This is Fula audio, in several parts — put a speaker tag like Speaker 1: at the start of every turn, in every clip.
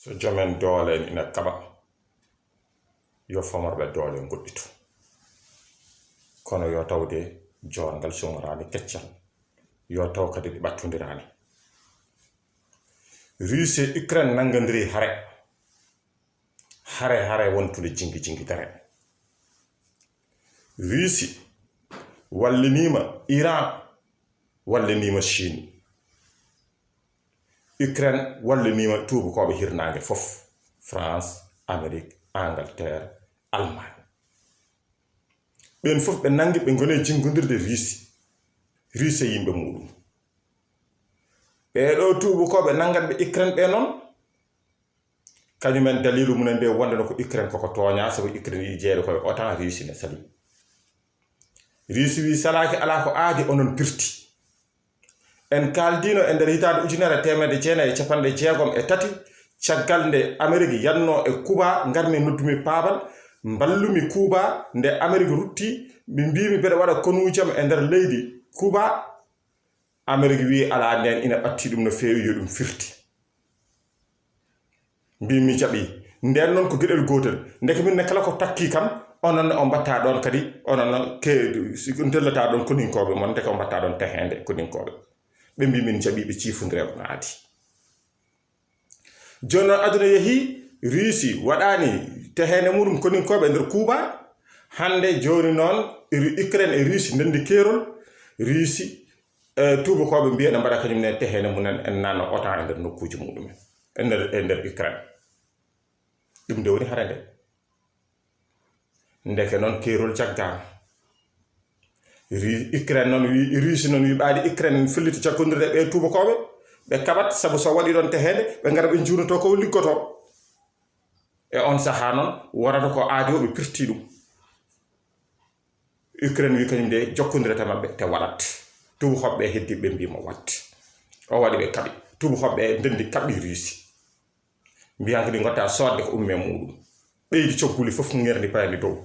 Speaker 1: so jomen doole ina kaba yo famorɓe doole goɗɗito kono yo tawde jongal sumorani keccal yo taw kadi ɗi ɓattodirani Russie e Ukraine nangodiri hare wontude jingi dare Russie wallinima Iran wallinima Chine Ukraine wallinima tubakoɓe hirnage fof France Amérique Angleterre Allemagne ɓen fof ɓe nangi ɓe gone jingodirde Russie yimɓe muɗum ɓeɗo tubakoɓe nangatɓe Ukraine ɓe noon kañumen dalilu munen nde wondano ko Ukraine koko toña sabu Ukraine yi jeeɗo koye otan Russie ne sali Russie wi salaki ala ko aadi onon pirti en kaldino e nder hitande 1993 caggal nde Amérique yanno e Cuba garmi noddumi paabal mballumi Cuba nde Amérique rutti mi mbimi mbeɗa waɗa konujam e nder leydi Cuba Amérique wi ala nden ina ɓatti ɗum no feewi yo ɗum firti mbimi jaɓi nden noon ko gueɗel gotel ndeke min kala ko takki kam onon o mbatta ɗon kadi onon dellata ɗon koninkoɓe mon ndeke o mbatta ɗon tehende koninkoɓe ɓe mbi min jaɓi ɓe ciifodire on aadi joni noon aduna yeehi Russie waɗani tehende muɗum koninkoɓe nder Cuba hande joni noon Ukraine e Russie ndendi keerol Russie tubakoɓe mbiya ne mbaɗa kañum ne tehende munen en nanno otan e nder nokkuji muɗumen e nder Ukraine ɗum nde woni hare nde ndeke noon keerol jaggama Ukraine noon wi Russie noon wi ɓaadi Ukraine felliti jaggodirde ɓe tubakoɓe ɓe kaɓat sabu so waɗi ɗon tehende ɓe gara ɓe juunoto ko liggoto e on saaha noon wonata ko aadi o ɓe pirti ɗum Ukraine wi kañum nde jokkodirata mabɓe te waɗat tubakoɓe heddi ɓe mbimo wat o waɗi ɓe kaɓi tubakoɓe ndendi kaɓɓi Russie mbiyan kadi gotta sodde ko umme muɗum ɓeydi cogguli fof ngerdi payandi dow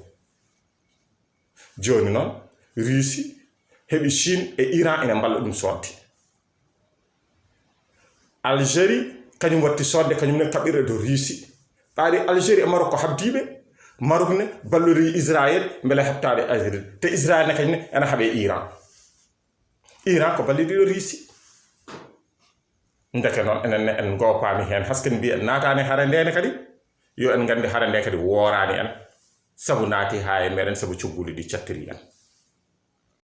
Speaker 1: joni noon Russie heɓi Chine e Iran ina mballa ɗum sodde Algérie kañum watti sodde kañum ne kaɓɓire do Russie ɓaadi Algérie e Maroc ko habdiɓe Maroc ne ballori Israël beele heɓtade Algérie te Israël ne kañum ne ena haaɓe Iran ko ballidiɗo Russie ndeke noon enen en gopami hen hasken mbi en natani hare ndene kadi yo en gandi hare nde kadi worani en sabu naati ha e meɗen sabu cogguli ɗi cattiri en